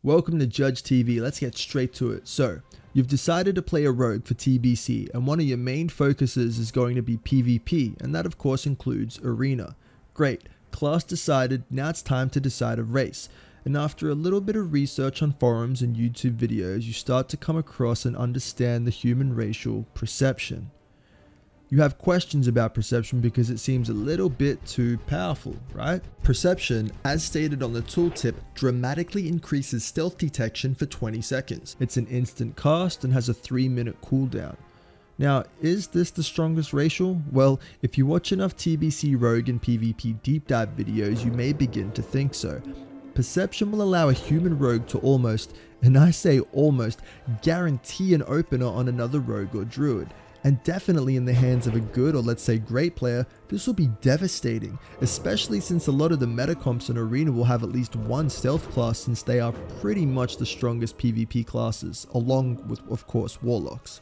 Welcome to Judge TV, let's get straight to it. So, you've decided to play a rogue for TBC, and one of your main focuses is going to be PvP, and that of course includes Arena. Great, class decided, now it's time to decide a race. And after a little bit of research on forums and YouTube videos, you start to come across and understand the human racial perception. You have questions about perception because it seems a little bit too powerful, right? Perception, as stated on the tooltip, dramatically increases stealth detection for 20 seconds. It's an instant cast and has a 3-minute cooldown. Now, is this the strongest racial? Well, if you watch enough TBC Rogue and PvP deep dive videos, you may begin to think so. Perception will allow a human rogue to almost, and I say almost, guarantee an opener on another rogue or druid. And definitely in the hands of a good or let's say great player, this will be devastating, especially since a lot of the meta comps in Arena will have at least one stealth class since they are pretty much the strongest PvP classes, along with of course Warlocks.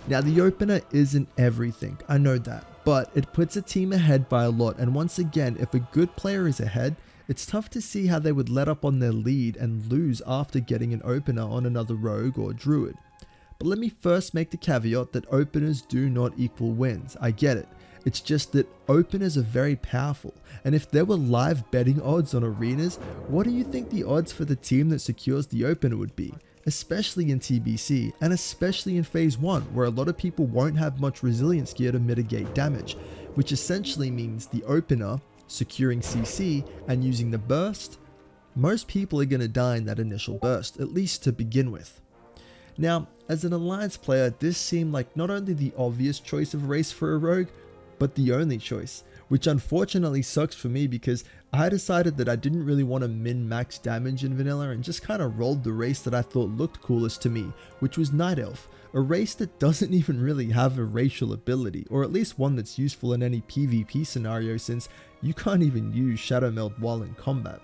Now the opener isn't everything, I know that, but it puts a team ahead by a lot, and once again, if a good player is ahead, it's tough to see how they would let up on their lead and lose after getting an opener on another rogue or druid. But let me first make the caveat that openers do not equal wins. I get it. It's just that openers are very powerful. And if there were live betting odds on arenas, what do you think the odds for the team that secures the opener would be? Especially in TBC, and especially in Phase 1, where a lot of people won't have much resilience gear to mitigate damage, which essentially means the opener, securing CC, and using the burst, most people are going to die in that initial burst, at least to begin with. Now, as an Alliance player, this seemed like not only the obvious choice of race for a rogue, but the only choice, which unfortunately sucks for me because I decided that I didn't really want to min-max damage in vanilla and just kind of rolled the race that I thought looked coolest to me, which was Night Elf, a race that doesn't even really have a racial ability, or at least one that's useful in any PvP scenario since you can't even use Shadowmeld while in combat.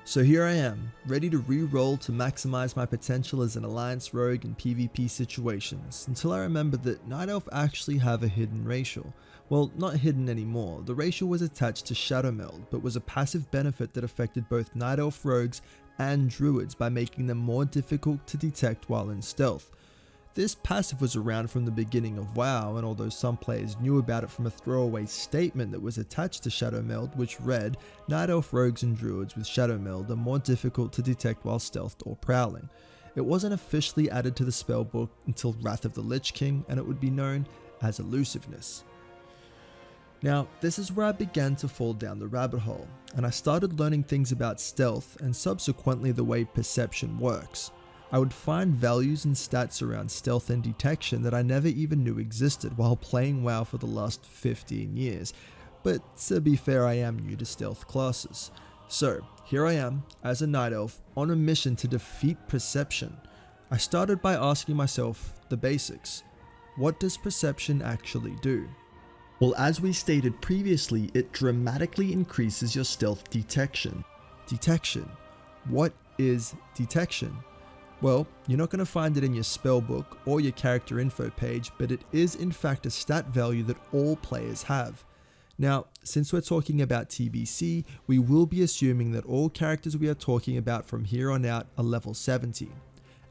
So here I am, ready to re-roll to maximize my potential as an Alliance rogue in PvP situations, until I remembered that Night Elf actually have a hidden racial. Well, not hidden anymore, the racial was attached to Shadowmeld, but was a passive benefit that affected both Night Elf rogues and druids by making them more difficult to detect while in stealth. This passive was around from the beginning of WoW, and although some players knew about it from a throwaway statement that was attached to Shadowmeld which read, Night Elf rogues and druids with Shadowmeld are more difficult to detect while stealthed or prowling. It wasn't officially added to the spellbook until Wrath of the Lich King, and it would be known as elusiveness. Now, this is where I began to fall down the rabbit hole, and I started learning things about stealth and subsequently the way perception works. I would find values and stats around stealth and detection that I never even knew existed while playing WoW for the last 15 years, but to be fair, I am new to stealth classes. So, here I am, as a Night Elf, on a mission to defeat perception. I started by asking myself the basics. What does perception actually do? Well, as we stated previously, it dramatically increases your stealth detection. Detection. What is detection? Well, you're not going to find it in your spellbook or your character info page, but it is in fact a stat value that all players have. Now, since we're talking about TBC, we will be assuming that all characters we are talking about from here on out are level 70.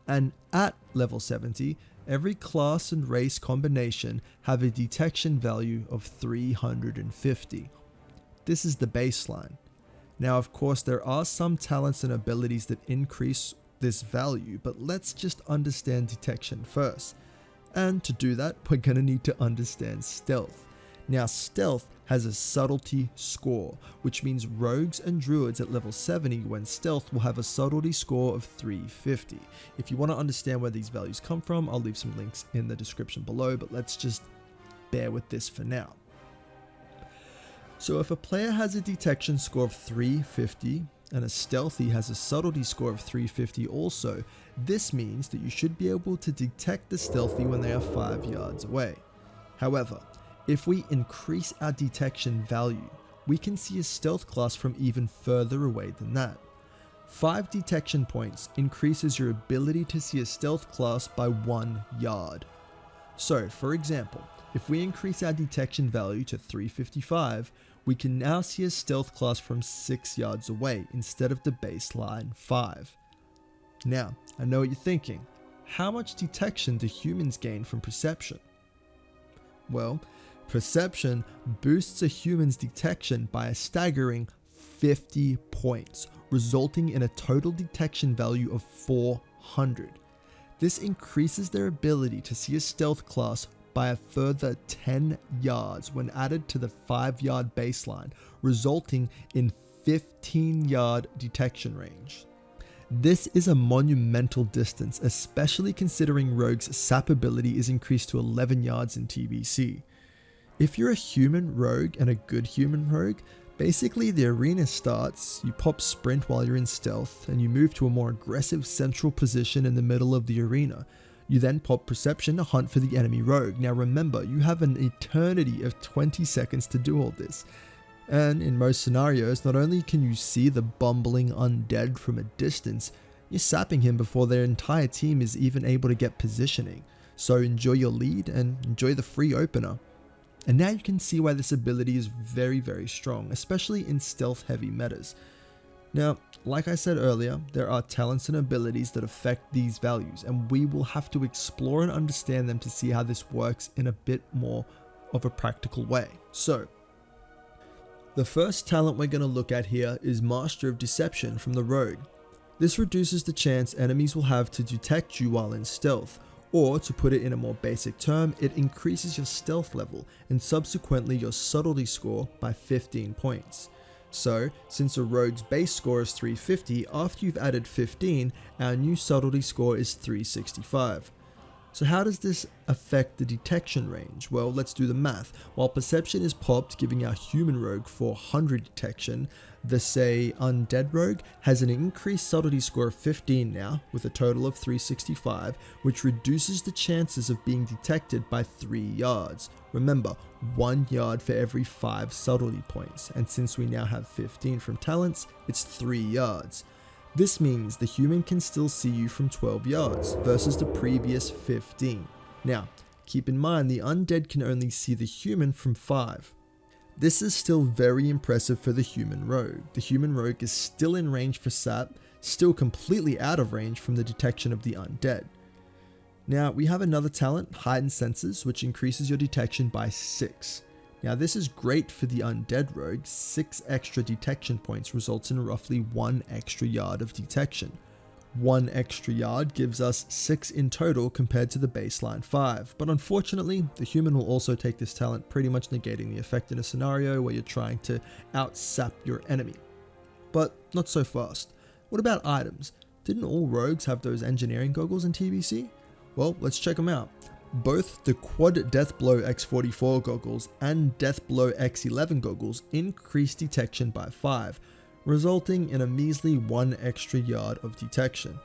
And at level 70, every class and race combination have a detection value of 350. This is the baseline. Now, of course, there are some talents and abilities that increase this value, but let's just understand detection first. And to do that, we're going to need to understand stealth. Now, stealth has a subtlety score, which means rogues and druids at level 70 when stealth will have a subtlety score of 350. If you want to understand where these values come from, I'll leave some links in the description below, but let's just bear with this for now. So if a player has a detection score of 350, and a stealthy has a subtlety score of 350 also, this means that you should be able to detect the stealthy when they are 5 yards away. However, if we increase our detection value, we can see a stealth class from even further away than that. 5 detection points increases your ability to see a stealth class by 1 yard. So, for example, if we increase our detection value to 355, we can now see a stealth class from 6 yards away instead of the baseline 5. Now, I know what you're thinking. How much detection do humans gain from perception? Well, perception boosts a human's detection by a staggering 50 points, resulting in a total detection value of 400. This increases their ability to see a stealth class by a further 10 yards when added to the 5-yard baseline, resulting in 15-yard detection range. This is a monumental distance, especially considering Rogue's sap ability is increased to 11 yards in TBC. If you're a human rogue and a good human rogue, basically the arena starts, you pop sprint while you're in stealth, and you move to a more aggressive central position in the middle of the arena. You then pop perception to hunt for the enemy rogue. Now remember, you have an eternity of 20 seconds to do all this. And in most scenarios, not only can you see the bumbling undead from a distance, you're sapping him before their entire team is even able to get positioning. So enjoy your lead and enjoy the free opener. And now you can see why this ability is very, very strong, especially in stealth heavy metas. Now, like I said earlier, there are talents and abilities that affect these values, and we will have to explore and understand them to see how this works in a bit more of a practical way. So, the first talent we're going to look at here is Master of Deception from the Rogue. This reduces the chance enemies will have to detect you while in stealth, or to put it in a more basic term, it increases your stealth level and subsequently your subtlety score by 15 points. So, since a rogue's base score is 350, after you've added 15, our new subtlety score is 365. So how does this affect the detection range? Well, let's do the math. While perception is popped, giving our human rogue 400 detection, the say undead rogue has an increased subtlety score of 15 now, with a total of 365, which reduces the chances of being detected by 3 yards. Remember, 1 yard for every 5 subtlety points, and since we now have 15 from talents, it's 3 yards. This means the human can still see you from 12 yards versus the previous 15. Now, keep in mind the undead can only see the human from 5. This is still very impressive for the human rogue. The human rogue is still in range for sap, still completely out of range from the detection of the undead. Now, we have another talent, Heightened Senses, which increases your detection by 6. Now this is great for the undead rogue. 6 extra detection points results in roughly 1 extra yard of detection. 1 extra yard gives us 6 in total compared to the baseline 5, but unfortunately the human will also take this talent, pretty much negating the effect in a scenario where you're trying to out-sap your enemy. But not so fast. What about items? Didn't all rogues have those engineering goggles in TBC? Well, let's check them out. Both the Quad Deathblow X44 goggles and Deathblow X11 goggles increase detection by 5, resulting in a measly 1 extra yard of detection.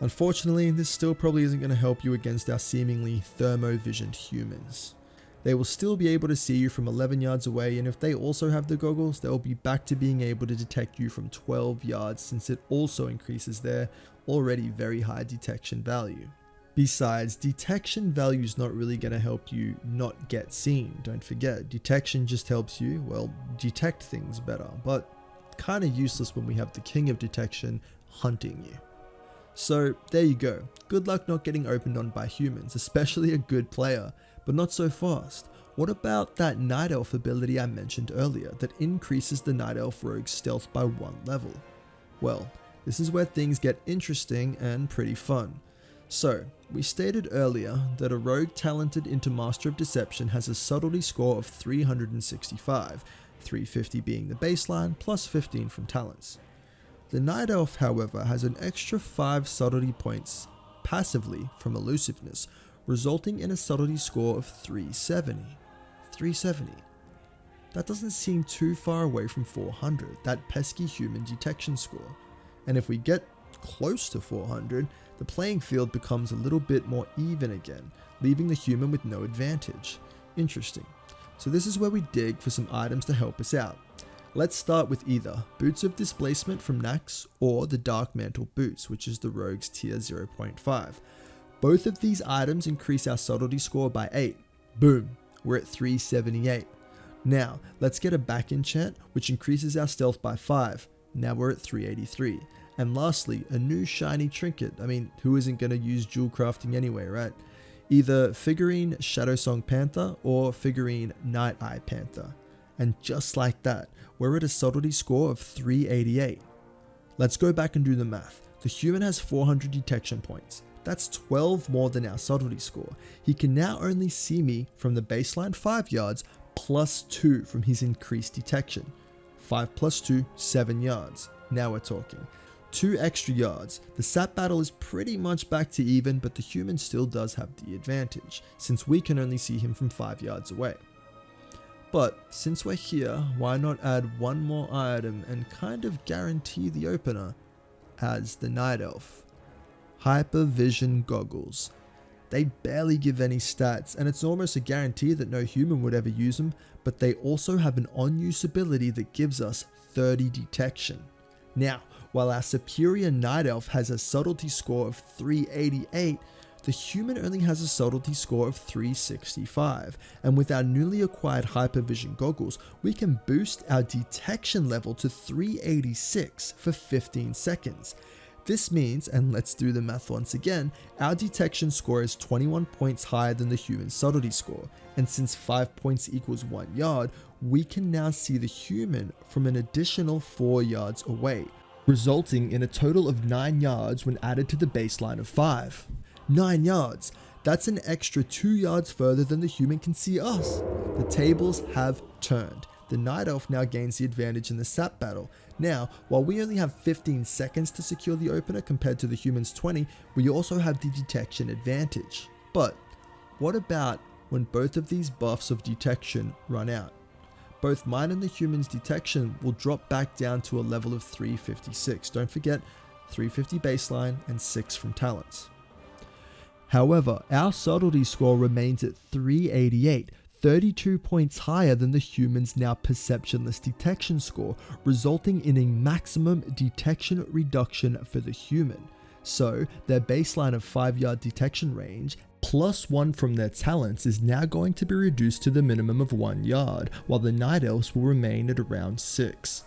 Unfortunately, this still probably isn't going to help you against our seemingly thermo-visioned humans. They will still be able to see you from 11 yards away, and if they also have the goggles, they'll be back to being able to detect you from 12 yards, since it also increases their already very high detection value. Besides, detection value is not really going to help you not get seen. Don't forget, detection just helps you, well, detect things better, but kind of useless when we have the king of detection hunting you. So there you go. Good luck not getting opened on by humans, especially a good player, but not so fast. What about that Night Elf ability I mentioned earlier that increases the Night Elf rogue's stealth by 1 level? Well, this is where things get interesting and pretty fun. So, we stated earlier that a rogue talented into Master of Deception has a subtlety score of 365, 350 being the baseline plus 15 from talents. The Night Elf, however, has an extra 5 subtlety points passively from elusiveness, resulting in a subtlety score of 370. 370. That doesn't seem too far away from 400, that pesky human detection score. And if we get close to 400, the playing field becomes a little bit more even again, leaving the human with no advantage. Interesting. So this is where we dig for some items to help us out. Let's start with either Boots of Displacement from Nax or the Dark Mantle Boots, which is the rogue's tier 0.5. Both of these items increase our subtlety score by 8. Boom, we're at 378. Now, let's get a back enchant, which increases our stealth by 5. Now we're at 383. And lastly, a new shiny trinket. I mean, who isn't going to use jewel crafting anyway, right? Either figurine Shadowsong Panther or figurine Night Eye Panther. And just like that, we're at a subtlety score of 388. Let's go back and do the math. The human has 400 detection points. That's 12 more than our subtlety score. He can now only see me from the baseline 5 yards plus 2 from his increased detection. 5 plus 2, 7 yards. Now we're talking. 2 extra yards. The sap battle is pretty much back to even, but the human still does have the advantage, since we can only see him from 5 yards away. But since we're here, why not add one more item and kind of guarantee the opener as the Night Elf. Hypervision Goggles. They barely give any stats, and it's almost a guarantee that no human would ever use them, but they also have an on-use ability that gives us 30 detection. Now, while our superior Night Elf has a subtlety score of 388, the human only has a subtlety score of 365, and with our newly acquired Hypervision Goggles, we can boost our detection level to 386 for 15 seconds. This means, and let's do the math once again, our detection score is 21 points higher than the human subtlety score, and since 5 points equals 1 yard, we can now see the human from an additional 4 yards away, resulting in a total of 9 yards when added to the baseline of 5. 9 yards! That's an extra 2 yards further than the human can see us. The tables have turned. The Night Elf now gains the advantage in the sap battle. Now, while we only have 15 seconds to secure the opener compared to the human's 20, we also have the detection advantage. But what about when both of these buffs of detection run out? Both mine and the human's detection will drop back down to a level of 356. Don't forget, 350 baseline and 6 from talents. However, our subtlety score remains at 388, 32 points higher than the human's now perceptionless detection score, resulting in a maximum detection reduction for the human. So, their baseline of 5 yard detection range, plus 1 from their talents, is now going to be reduced to the minimum of 1 yard, while the Night Elves will remain at around 6.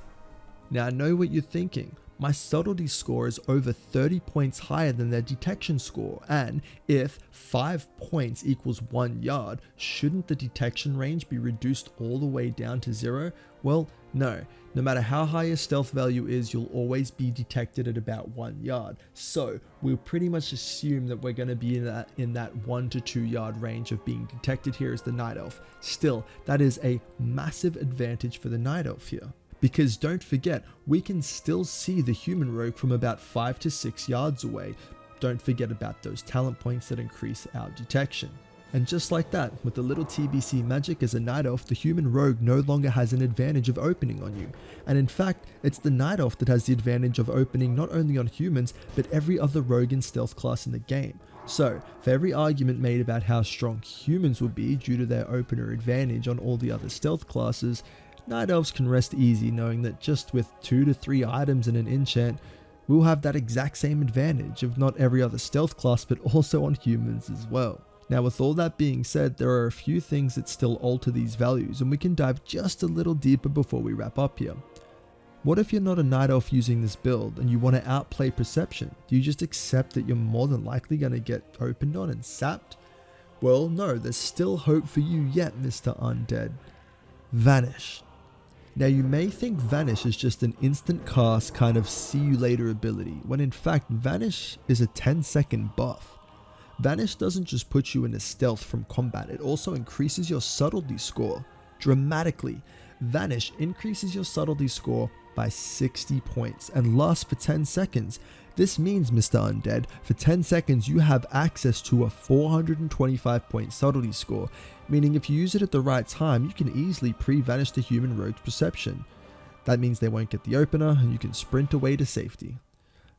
Now I know what you're thinking. My subtlety score is over 30 points higher than their detection score, and if 5 points equals 1 yard, shouldn't the detection range be reduced all the way down to 0? Well, no. No matter how high your stealth value is, you'll always be detected at about 1 yard. So we'll pretty much assume that we're going to be in that 1 to 2 yard range of being detected here as the Night Elf. Still, that is a massive advantage for the Night Elf here. Because don't forget, we can still see the human rogue from about 5 to 6 yards away. Don't forget about those talent points that increase our detection. And just like that, with a little TBC magic as a Night Elf, the human rogue no longer has an advantage of opening on you. And in fact, it's the Night Elf that has the advantage of opening not only on humans, but every other rogue and stealth class in the game. So, for every argument made about how strong humans will be due to their opener advantage on all the other stealth classes, Night Elves can rest easy knowing that just with 2 to 3 items in an enchant, we'll have that exact same advantage of not every other stealth class but also on humans as well. Now with all that being said, there are a few things that still alter these values, and we can dive just a little deeper before we wrap up here. What if you're not a Night Elf using this build and you want to outplay perception? Do you just accept that you're more than likely going to get opened on and sapped? Well no, there's still hope for you yet, Mr. Undead. Vanish. Now you may think Vanish is just an instant cast kind of see you later ability, when in fact Vanish is a 10-second buff. Vanish doesn't just put you into stealth from combat, it also increases your subtlety score dramatically. Vanish increases your subtlety score by 60 points and lasts for 10 seconds. This means, Mr. Undead, for 10 seconds you have access to a 425 point subtlety score, meaning if you use it at the right time, you can easily pre-vanish the human rogue's perception. That means they won't get the opener and you can sprint away to safety.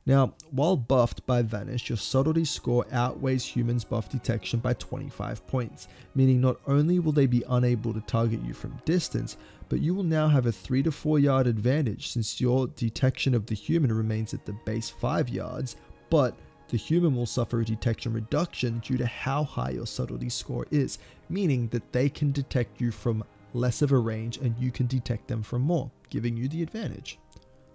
Now, while buffed by Vanish, your subtlety score outweighs humans' buff detection by 25 points, meaning not only will they be unable to target you from distance, but you will now have a 3 to 4 yard advantage since your detection of the human remains at the base 5 yards, but the human will suffer a detection reduction due to how high your subtlety score is, meaning that they can detect you from less of a range and you can detect them from more, giving you the advantage.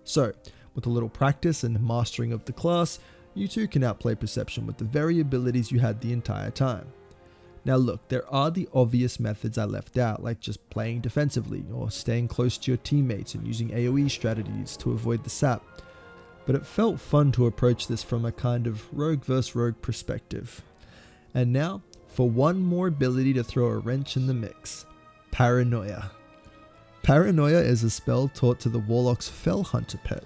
So, with a little practice and mastering of the class, you too can outplay perception with the very abilities you had the entire time. Now look, there are the obvious methods I left out, like just playing defensively or staying close to your teammates and using AoE strategies to avoid the sap. But it felt fun to approach this from a kind of rogue versus rogue perspective. And now, for one more ability to throw a wrench in the mix. Paranoia. Paranoia is a spell taught to the Warlock's Fell Hunter pet,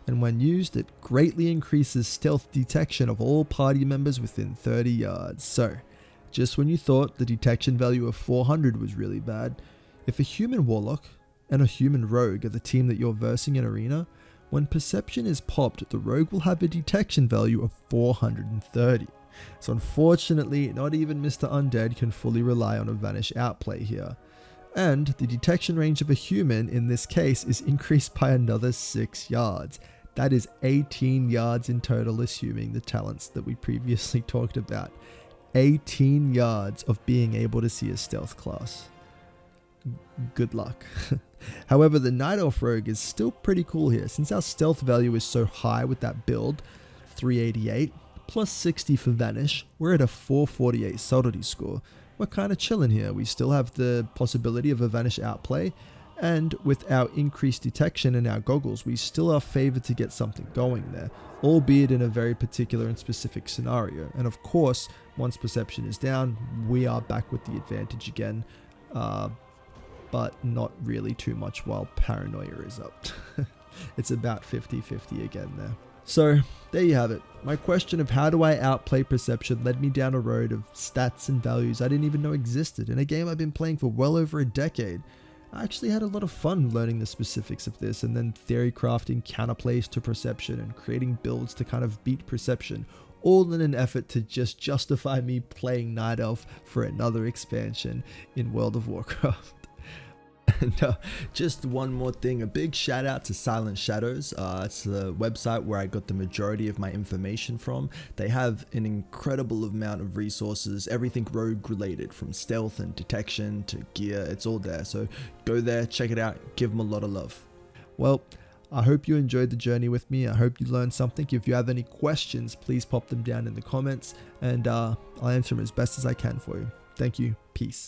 and when used it greatly increases stealth detection of all party members within 30 yards. So, just when you thought the detection value of 400 was really bad, if a human Warlock and a human Rogue are the team that you're versing in Arena, when perception is popped, the Rogue will have a detection value of 430. So unfortunately, not even Mr. Undead can fully rely on a Vanish outplay here. And the detection range of a human in this case is increased by another 6 yards. That is 18 yards in total, assuming the talents that we previously talked about. 18 yards of being able to see a stealth class. Good luck. However, the Night Elf Rogue is still pretty cool here, since our stealth value is so high with that build, 388, plus 60 for Vanish, we're at a 448 Subtlety score. We're kinda chilling here. We still have the possibility of a Vanish outplay, and with our increased detection and our goggles, we still are favored to get something going there, albeit in a very particular and specific scenario. And of course, once perception is down, we are back with the advantage again, but not really too much while Paranoia is up. It's about 50-50 again there. So, there you have it. My question of how do I outplay perception led me down a road of stats and values I didn't even know existed in a game I've been playing for well over a decade. I actually had a lot of fun learning the specifics of this and then theory crafting counterplays to perception and creating builds to kind of beat perception, all in an effort to just justify me playing Night Elf for another expansion in World of Warcraft. And just one more thing, a big shout out to Silent Shadows. It's the website where I got the majority of my information from. They have an incredible amount of resources, everything rogue related, from stealth and detection to gear, it's all there. So go there, check it out, give them a lot of love. Well, I hope you enjoyed the journey with me. I hope you learned something. If you have any questions, please pop them down in the comments and I'll answer them as best as I can for you. Thank you. Peace.